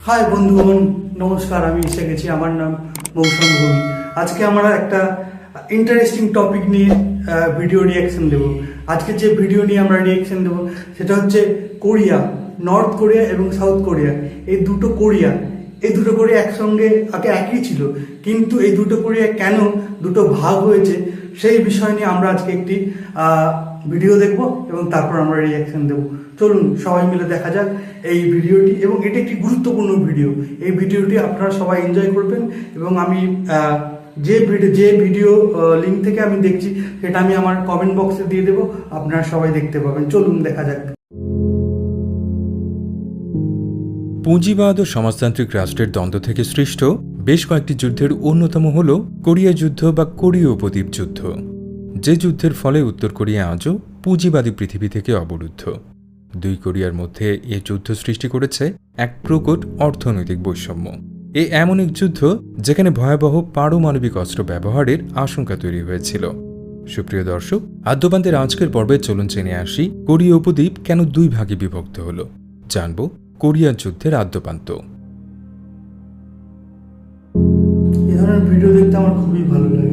High বন্ধুগণ, নমস্কার। আমি এসে গেছি। আমার নাম মৌসুম ভূমি। আজকে আমরা একটা ইন্টারেস্টিং টপিক নিয়ে ভিডিও রিয়াকশন দেব। আজকে যে ভিডিও নিয়ে আমরা রিয়াকশন দেব সেটা হচ্ছে কোরিয়া, নর্থ কোরিয়া এবং সাউথ কোরিয়া। এই দুটো কোরিয়া একসঙ্গে আগে একই ছিল, কিন্তু এই দুটো কোরিয়া কেন দুটো ভাগ হয়েছে সেই বিষয় নিয়ে আমরা আজকে একটি ভিডিও দেখব এবং তারপর আমরা রিয়াকশন দেব। চলুন সবাই মিলে দেখা যাক এই ভিডিওটি, এবং এটি একটি গুরুত্বপূর্ণ ভিডিও। এই ভিডিওটি আপনারা সবাই এনজয় করবেন, এবং আমি যে ভিডিও লিঙ্ক থেকে আমি দেখছি সেটা আমি আমার কমেন্ট বক্সে দিয়ে দেবো, আপনারা সবাই দেখতে পাবেন। চলুন দেখা যাক। পুঁজিবাদ ও সমাজতান্ত্রিক রাষ্ট্রের দ্বন্দ্ব থেকে সৃষ্ট বেশ কয়েকটি যুদ্ধের অন্যতম হল কোরিয়া যুদ্ধ বা কোরীয় উপদ্বীপ যুদ্ধ, যে যুদ্ধের ফলে উত্তর কোরিয়া আজও পুঁজিবাদী পৃথিবী থেকে অবরুদ্ধ। দুই কোরিয়ার মধ্যে এ যুদ্ধ সৃষ্টি করেছে এক প্রকট অর্থনৈতিক বৈষম্য। এমন এক যুদ্ধ যেখানে ভয়াবহ পারমাণবিক অস্ত্র ব্যবহারের আশঙ্কা তৈরি হয়েছিল। সুপ্রিয় দর্শক, আদ্যপান্তের আজকের পর্বে চলুন জেনে আসি কোরীয় উপদ্বীপ কেন দুই ভাগে বিভক্ত হল। জানব কোরিয়া যুদ্ধের আদ্যপান্ত। এই ধরনের ভিডিও দেখতে আমার খুবই ভালো লাগে।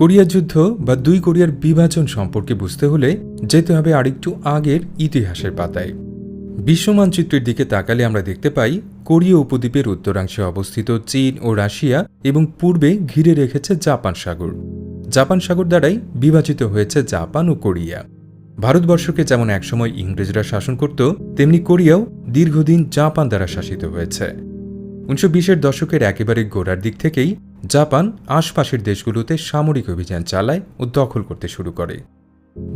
কোরিয়া যুদ্ধ বা দুই কোরিয়ার বিভাজন সম্পর্কে বুঝতে হলে যেতে হবে আরেকটু আগের ইতিহাসের পাতায়। বিশ্ব মানচিত্রের দিকে তাকালে আমরা দেখতে পাই কোরীয় উপদ্বীপের উত্তরাংশে অবস্থিত চীন ও রাশিয়া এবং পূর্বে ঘিরে রেখেছে জাপান সাগর। জাপান সাগর দ্বারাই বিভাজিত হয়েছে জাপান ও কোরিয়া। ভারতবর্ষকে যেমন একসময় ইংরেজরা শাসন করত, তেমনি কোরিয়াও দীর্ঘদিন জাপান দ্বারা শাসিত হয়েছে। 1920-এর দশকের একেবারে গোড়ার দিক থেকেই জাপান আশপাশের দেশগুলোতে সামরিক অভিযান চালায় ও দখল করতে শুরু করে।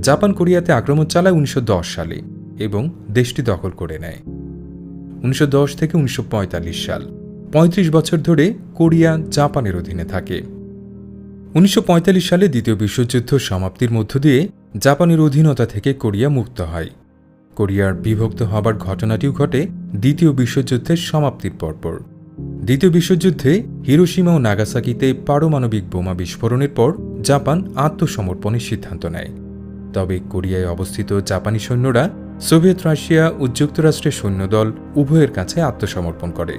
জাপান কোরিয়াতে আক্রমণ চালায় 1910 সালে এবং দেশটি দখল করে নেয়। 1910 থেকে 1945 সাল, 35 বছর ধরে কোরিয়া জাপানের অধীনে থাকে। 1945 সালে দ্বিতীয় বিশ্বযুদ্ধ সমাপ্তির মধ্য দিয়ে জাপানের অধীনতা থেকে কোরিয়া মুক্ত হয়। কোরিয়ার বিভক্ত হবার ঘটনাটিও ঘটে দ্বিতীয় বিশ্বযুদ্ধের সমাপ্তির পরপর। দ্বিতীয় বিশ্বযুদ্ধে হিরোশিমা ও নাগাসাকিতে পারমাণবিক বোমা বিস্ফোরণের পর জাপান আত্মসমর্পণের সিদ্ধান্ত নেয়। তবে কোরিয়ায় অবস্থিত জাপানি সৈন্যরা সোভিয়েত রাশিয়া ও যুক্তরাষ্ট্রের সৈন্যদল উভয়ের কাছে আত্মসমর্পণ করে।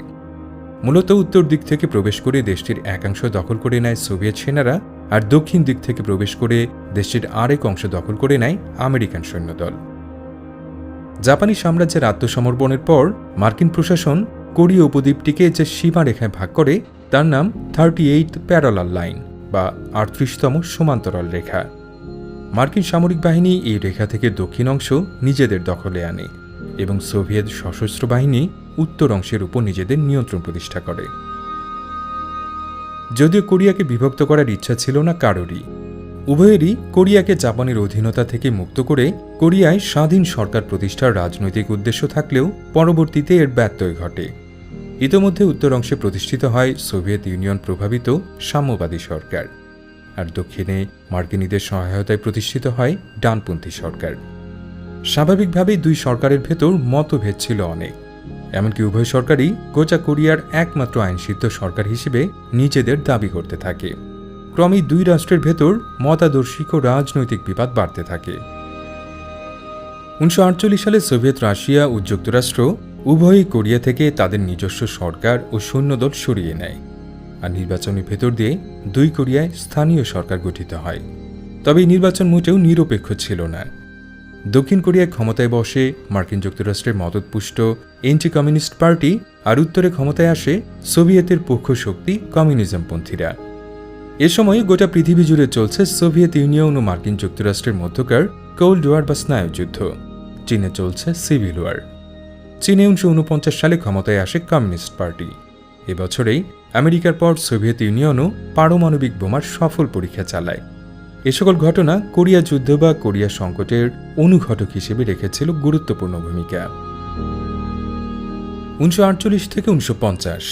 মূলত উত্তর দিক থেকে প্রবেশ করে দেশটির একাংশ দখল করে নেয় সোভিয়েত সেনারা, আর দক্ষিণ দিক থেকে প্রবেশ করে দেশটির আরেক অংশ দখল করে নেয় আমেরিকান সৈন্যদল। জাপানি সাম্রাজ্যের আত্মসমর্পণের পর মার্কিন প্রশাসন কোরীয় উপদ্বীপটিকে যে সীমারেখায় ভাগ করে তার নাম 38th প্যারালাল লাইন বা 38তম সমান্তরাল রেখা। মার্কিন সামরিক বাহিনী এই রেখা থেকে দক্ষিণ অংশ নিজেদের দখলে আনে এবং সোভিয়েত সশস্ত্র বাহিনী উত্তর অংশের উপর নিজেদের নিয়ন্ত্রণ প্রতিষ্ঠা করে। যদিও কোরিয়াকে বিভক্ত করার ইচ্ছা ছিল না কারোরই। উভয়েরই কোরিয়াকে জাপানের অধীনতা থেকে মুক্ত করে কোরিয়ায় স্বাধীন সরকার প্রতিষ্ঠার রাজনৈতিক উদ্দেশ্য থাকলেও পরবর্তীতে এর ব্যত্যয় ঘটে। ইতোমধ্যে উত্তর অংশে প্রতিষ্ঠিত হয় সোভিয়েত ইউনিয়ন প্রভাবিত সাম্যবাদী সরকার, আর দক্ষিণে মার্কিনীদের সহায়তায় প্রতিষ্ঠিত হয় ডানপন্থী সরকার। স্বাভাবিকভাবেই দুই সরকারের ভেতর মতভেদ ছিল অনেক, এমনকি উভয় সরকারই গোটা কোরিয়ার একমাত্র আইনসিদ্ধ সরকার হিসেবে নিজেদের দাবি করতে থাকে। ক্রমেই দুই রাষ্ট্রের ভেতর মতাদর্শিক ও রাজনৈতিক বিবাদ বাড়তে থাকে। 1948 সালে সোভিয়েত রাশিয়া ও যুক্তরাষ্ট্র উভয়ই কোরিয়া থেকে তাদের নিজস্ব সরকার ও সৈন্যদল সরিয়ে নেয়, আর নির্বাচনের ভেতর দিয়ে দুই কোরিয়ায় স্থানীয় সরকার গঠিত হয়। তবে এই নির্বাচন মোটেও নিরপেক্ষ ছিল না। দক্ষিণ কোরিয়ায় ক্ষমতায় বসে মার্কিন যুক্তরাষ্ট্রের মদতপুষ্ট এন্টি কমিউনিস্ট পার্টি, আর উত্তরে ক্ষমতায় আসে সোভিয়েতের পক্ষ শক্তি কমিউনিজমপন্থীরা। এ সময় গোটা পৃথিবী জুড়ে চলছে সোভিয়েত ইউনিয়ন ও মার্কিন যুক্তরাষ্ট্রের মধ্যকার কোল্ড ওয়ার বা স্নায়ুযুদ্ধ। চীনে চলছে সিভিল ওয়ার। চীনে 1949 সালে ক্ষমতায় আসে কমিউনিস্ট পার্টি। এবছরেই আমেরিকার পর সোভিয়েত ইউনিয়নও পারমাণবিক বোমার সফল পরীক্ষা চালায়। এ সকল ঘটনা কোরিয়া যুদ্ধ বা কোরিয়া সংকটের অনুঘটক হিসেবে রেখেছিল গুরুত্বপূর্ণ ভূমিকা। 1948 থেকে 1950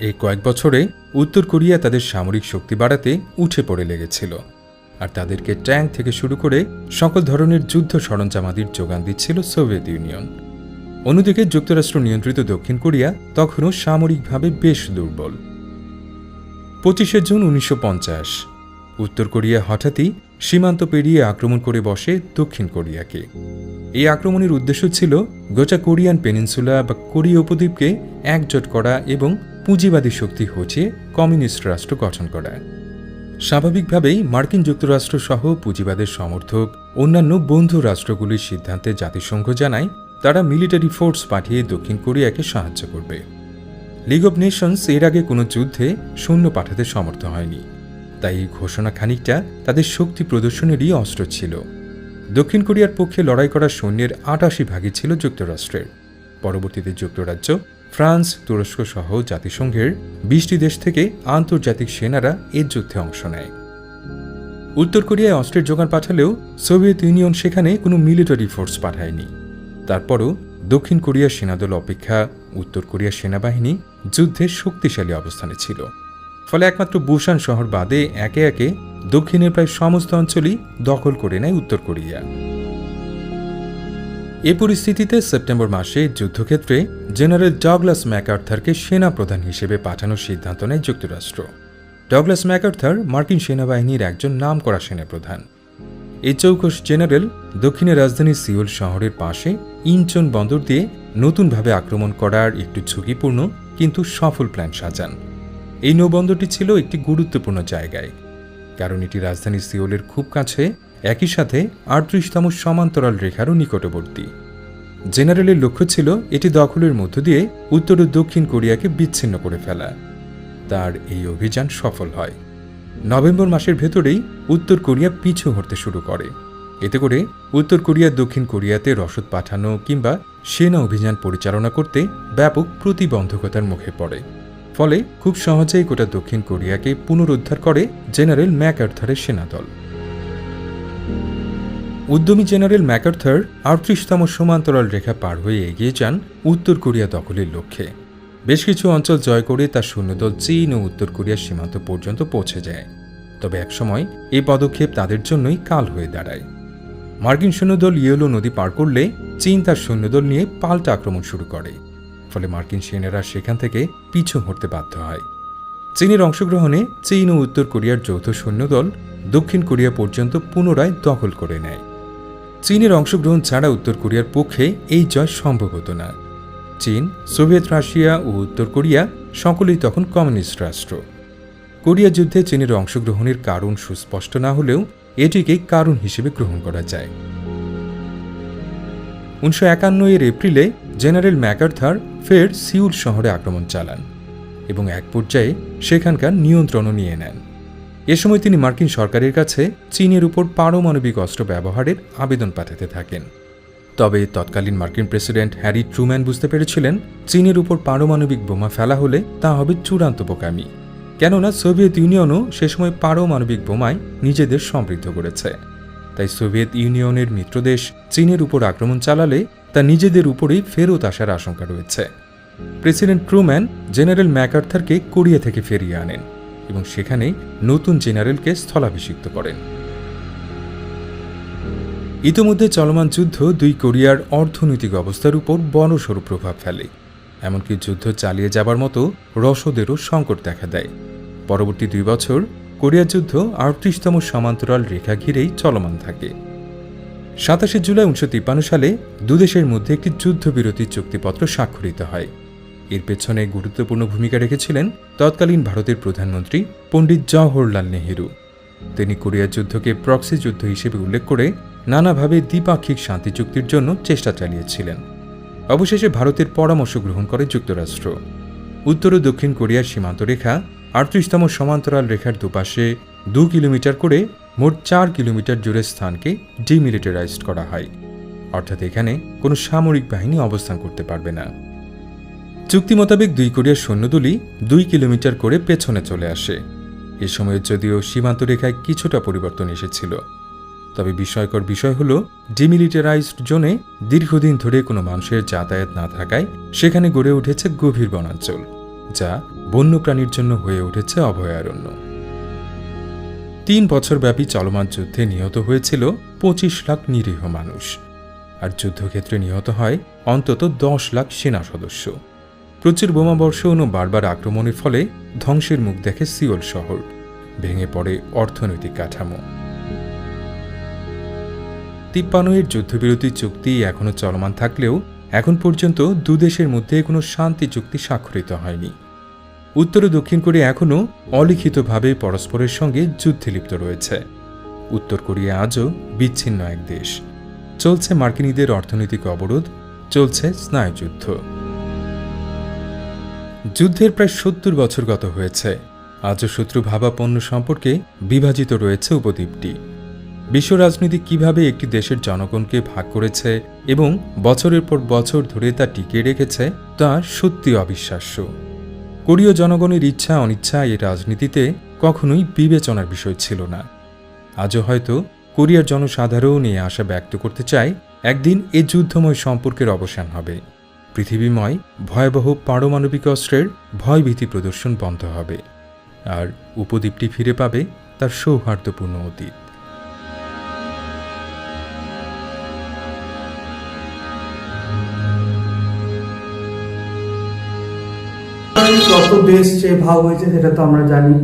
এই কয়েক বছরে উত্তর কোরিয়া তাদের সামরিক শক্তি বাড়াতে উঠে পড়ে লেগেছিল, আর তাদেরকে ট্যাঙ্ক থেকে শুরু করে সকল ধরনের যুদ্ধ সরঞ্জামাদির যোগান দিচ্ছিল সোভিয়েত ইউনিয়ন। অন্যদিকে যুক্তরাষ্ট্র নিয়ন্ত্রিত দক্ষিণ কোরিয়া তখনও সামরিকভাবে বেশ দুর্বল। 25 জুন 1950 উত্তর কোরিয়া হঠাৎই সীমান্ত পেরিয়ে আক্রমণ করে বসে দক্ষিণ কোরিয়াকে। এই আক্রমণের উদ্দেশ্য ছিল গোটা কোরিয়ান পেনিনসুলা বা কোরীয় উপদ্বীপকে একজোট করা এবং পুঁজিবাদী শক্তি হটিয়ে কমিউনিস্ট রাষ্ট্র গঠন করা। স্বাভাবিকভাবেই মার্কিন যুক্তরাষ্ট্র সহ পুঁজিবাদের সমর্থক অন্যান্য বন্ধু রাষ্ট্রগুলির সিদ্ধান্তে জাতিসংঘ জানায় তারা মিলিটারি ফোর্স পাঠিয়ে দক্ষিণ কোরিয়াকে সাহায্য করবে। লিগ অব নেশনস এর আগে কোনো যুদ্ধে সৈন্য পাঠাতে সমর্থ হয়নি, তাই এই ঘোষণা খানিকটা তাদের শক্তি প্রদর্শনেরই অস্ত্র ছিল। দক্ষিণ কোরিয়ার পক্ষে লড়াই করা সৈন্যের ৮৮ ভাগই ছিল যুক্তরাষ্ট্রের। পরবর্তীতে যুক্তরাজ্য, ফ্রান্স, তুরস্ক সহ জাতিসংঘের ২০টি দেশ থেকে আন্তর্জাতিক সেনারা এর যুদ্ধে অংশ নেয়। উত্তর কোরিয়ায় অস্ত্রের জোগান পাঠালেও সোভিয়েত ইউনিয়ন সেখানে কোনো মিলিটারি ফোর্স পাঠায়নি। তারপরও দক্ষিণ কোরিয়ার সেনাদল অপেক্ষা উত্তর কোরিয়ার সেনাবাহিনী যুদ্ধে শক্তিশালী অবস্থানে ছিল। ফলে একমাত্র বুসান শহর বাদে একে একে দক্ষিণের প্রায় সমস্ত অঞ্চলই দখল করে নেয় উত্তর কোরিয়া। এ পরিস্থিতিতে সেপ্টেম্বর মাসে যুদ্ধক্ষেত্রে জেনারেল ডগলাস ম্যাকআর্থারকে সেনা প্রধান হিসেবে পাঠানোর সিদ্ধান্ত নেয় যুক্তরাষ্ট্র। ডগলাস ম্যাকআর্থার মার্কিন সেনাবাহিনীর একজন নামকরা সেনাপ্রধান। এই চৌকস জেনারেল দক্ষিণের রাজধানী সিওল শহরের পাশে ইনচন বন্দর দিয়ে নতুনভাবে আক্রমণ করার একটু ঝুঁকিপূর্ণ কিন্তু সফল প্ল্যান সাজান। এই নৌবন্দরটি ছিল একটি গুরুত্বপূর্ণ জায়গায়, কারণ এটি রাজধানী সিওলের খুব কাছে, একই সাথে ৩৮তম সমান্তরাল রেখারও নিকটবর্তী। জেনারেলের লক্ষ্য ছিল এটি দখলের মধ্য দিয়ে উত্তর ও দক্ষিণ কোরিয়াকে বিচ্ছিন্ন করে ফেলা। তার এই অভিযান সফল হয়। নভেম্বর মাসের ভেতরেই উত্তর কোরিয়া পিছু হটতে শুরু করে। এতে করে উত্তর কোরিয়া দক্ষিণ কোরিয়াতে রসদ পাঠানো কিংবা সেনা অভিযান পরিচালনা করতে ব্যাপক প্রতিবন্ধকতার মুখে পড়ে। ফলে খুব সহজেই গোটা দক্ষিণ কোরিয়াকে পুনরুদ্ধার করে জেনারেল ম্যাকআর্থারের সেনাদল। উদ্যমী জেনারেল ম্যাকআর্থার ৩৮তম সমান্তরাল রেখা পার হয়ে এগিয়ে যান উত্তর কোরিয়া দখলের লক্ষ্যে। বেশ কিছু অঞ্চল জয় করে তার সৈন্যদল চীন ও উত্তর কোরিয়ার সীমান্ত পর্যন্ত পৌঁছে যায়। তবে একসময় এই পদক্ষেপ তাদের জন্যই কাল হয়ে দাঁড়ায়। মার্কিন সৈন্যদল ইয়েলো নদী পার করলে চীন তার সৈন্যদল নিয়ে পাল্টা আক্রমণ শুরু করে। ফলে মার্কিন সেনারা সেখান থেকে পিছু হটতে বাধ্য হয়। চীনের অংশগ্রহণে চীন ও উত্তর কোরিয়ার যৌথ সৈন্যদল দক্ষিণ কোরিয়া পর্যন্ত পুনরায় দখল করে নেয়। চীনের অংশগ্রহণ ছাড়া উত্তর কোরিয়ার পক্ষে এই জয় সম্ভব হতো না। চীন, সোভিয়েত রাশিয়া ও উত্তর কোরিয়া সকলেই তখন কমিউনিস্ট রাষ্ট্র। কোরিয়া যুদ্ধে চীনের অংশগ্রহণের কারণ সুস্পষ্ট না হলেও এটিকে কারণ হিসেবে গ্রহণ করা যায়। ১৯৫১ এর এপ্রিলে জেনারেল ম্যাকআর্থার ফের সিউল শহরে আক্রমণ চালান এবং এক পর্যায়ে সেখানকার নিয়ন্ত্রণও নিয়ে নেন। এ সময় তিনি মার্কিন সরকারের কাছে চীনের উপর পারমাণবিক অস্ত্র ব্যবহারের আবেদন পাঠাতে থাকেন। তবে তৎকালীন মার্কিন প্রেসিডেন্ট হ্যারি ট্রুম্যান বুঝতে পেরেছিলেন চীনের উপর পারমাণবিক বোমা ফেলা হলে তা হবে চূড়ান্ত বোকামি, কেননা সোভিয়েত ইউনিয়নও সে সময় পারমাণবিক বোমায় নিজেদের সমৃদ্ধ করেছে। তাই সোভিয়েত ইউনিয়নের মিত্রদেশ চীনের উপর আক্রমণ চালালে তা নিজেদের উপরেই ফেরত আসার আশঙ্কা রয়েছে। প্রেসিডেন্ট ট্রুম্যান জেনারেল ম্যাকআর্থারকে কোরিয়া থেকে ফিরিয়ে আনেন এবং সেখানে নতুন জেনারেলকে স্থলাভিষিক্ত করেন। ইতোমধ্যে চলমান যুদ্ধ দুই কোরিয়ার অর্থনৈতিক অবস্থার উপর বড়সড় প্রভাব ফেলে, এমনকি যুদ্ধ চালিয়ে যাবার মতো রসদেরও সংকট দেখা দেয়। পরবর্তী ২ বছর কোরিয়া যুদ্ধ ৩৮তম সমান্তরাল রেখা ঘিরেই চলমান থাকে। ২৭ জুলাই ১৯৫৩ সালে দুদেশের মধ্যে একটি যুদ্ধবিরতি চুক্তিপত্র স্বাক্ষরিত হয়। এর পেছনে গুরুত্বপূর্ণ ভূমিকা রেখেছিলেন তৎকালীন ভারতের প্রধানমন্ত্রী পণ্ডিত জওহরলাল নেহেরু। তিনি কোরিয়া যুদ্ধকে প্রক্সি যুদ্ধ হিসেবে উল্লেখ করে নানাভাবে দ্বিপাক্ষিক শান্তি চুক্তির জন্য চেষ্টা চালিয়েছিলেন। অবশেষে ভারতের পরামর্শ গ্রহণ করে যুক্তরাষ্ট্র। উত্তর ও দক্ষিণ কোরিয়ার সীমান্ত রেখা ৩৮তম সমান্তরাল রেখার দুপাশে ২ কিলোমিটার করে মোট ৪ কিলোমিটার জুড়ে স্থানকে ডিমিলিটারাইজড করা হয়, অর্থাৎ এখানে কোনো সামরিক বাহিনী অবস্থান করতে পারবে না। চুক্তি মোতাবেক দুই কোরিয়ার সৈন্যদলই ২ কিলোমিটার করে পেছনে চলে আসে। এ সময়ে যদিও সীমান্ত রেখায় কিছুটা পরিবর্তন এসেছিল, তবে বিস্ময়কর বিষয় হল ডিমিলিটারাইজড জোনে দীর্ঘদিন ধরে কোনো মানুষের যাতায়াত না থাকায় সেখানে গড়ে উঠেছে গভীর বনাঞ্চল, যা বন্যপ্রাণীর জন্য হয়ে উঠেছে অভয়ারণ্য। ৩ বছরব্যাপী চলমান যুদ্ধে নিহত হয়েছিল ২৫ লাখ নিরীহ মানুষ, আর যুদ্ধক্ষেত্রে নিহত হয় অন্তত ১০ লাখ সেনা সদস্য। প্রচুর বোমাবর্ষণ ও বারবার আক্রমণের ফলে ধ্বংসের মুখ দেখে সিওল শহর, ভেঙে পড়ে অর্থনৈতিক কাঠামো। 53 যুদ্ধবিরতি চুক্তি এখনও চলমান থাকলেও এখন পর্যন্ত দুদেশের মধ্যে কোনো শান্তি চুক্তি স্বাক্ষরিত হয়নি। উত্তর ও দক্ষিণ কোরিয়া এখনও অলিখিতভাবে পরস্পরের সঙ্গে যুদ্ধে লিপ্ত রয়েছে। উত্তর কোরিয়া আজও বিচ্ছিন্ন এক দেশ। চলছে মার্কিনীদের অর্থনৈতিক অবরোধ, চলছে স্নায়ুযুদ্ধ। যুদ্ধের প্রায় 70 বছর গত হয়েছে। আজও শত্রুভাবাপন্ন সম্পর্কে বিভাজিত রয়েছে উপদ্বীপটি। বিশ্ব রাজনীতি কিভাবে একটি দেশের জনগণকে ভাগ করেছে এবং বছরের পর বছর ধরে তা টিকিয়ে রেখেছে তা সত্যি অবিশ্বাস্য। কোরীয় জনগণের ইচ্ছা অনিচ্ছা এই রাজনীতিতে কখনোই বিবেচনার বিষয় ছিল না। আজও হয়তো কোরিয়ার জনসাধারণ এই আশা ব্যক্ত করতে চায় একদিন এ যুদ্ধময় সম্পর্কের অবসান হবে, পৃথিবীময় ভয়াবহ পারমাণবিক অস্ত্রের ভয়ভীতি প্রদর্শন বন্ধ হবে, আর উপদ্বীপটি ফিরে পাবে তার সৌহার্দ্যপূর্ণ অতীত। যত দেশ যে ভাগ হয়েছে সেটা তো আমরা জানি।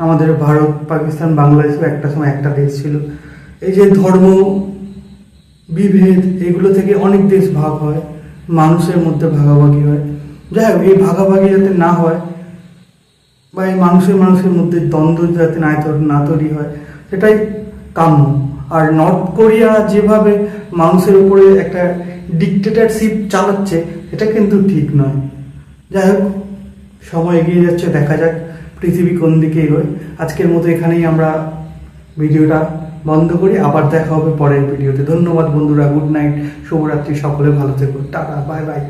আমাদের ভারত, পাকিস্তান, বাংলাদেশও একটা সময় একটা দেশ ছিল। এই যে ধর্ম বিভেদ, এগুলো থেকে অনেক দেশ ভাগ হয়, মানুষের মধ্যে ভাগাভাগি হয়। যাই হোক, এই ভাগাভাগি যাতে না হয় বা এই মানুষের মধ্যে দ্বন্দ্ব যাতে না তৈরি হয়, সেটাই কাম্য। আর নর্থ কোরিয়া যেভাবে মানুষের উপরে একটা ডিক্টেটরশিপ চালাচ্ছে, এটা কিন্তু ঠিক নয়। যাই হোক, সময় এগিয়ে যাচ্ছে, দেখা যাক পৃথিবী কোন দিকে এগোয়। আজকের মতো এখানেই আমরা ভিডিওটা বন্ধ করি। আবার দেখা হবে পরের ভিডিওতে। ধন্যবাদ বন্ধুরা, গুড নাইট, শুভরাত্রি, সকলে ভালো থেকো, টাটা, বাই বাই।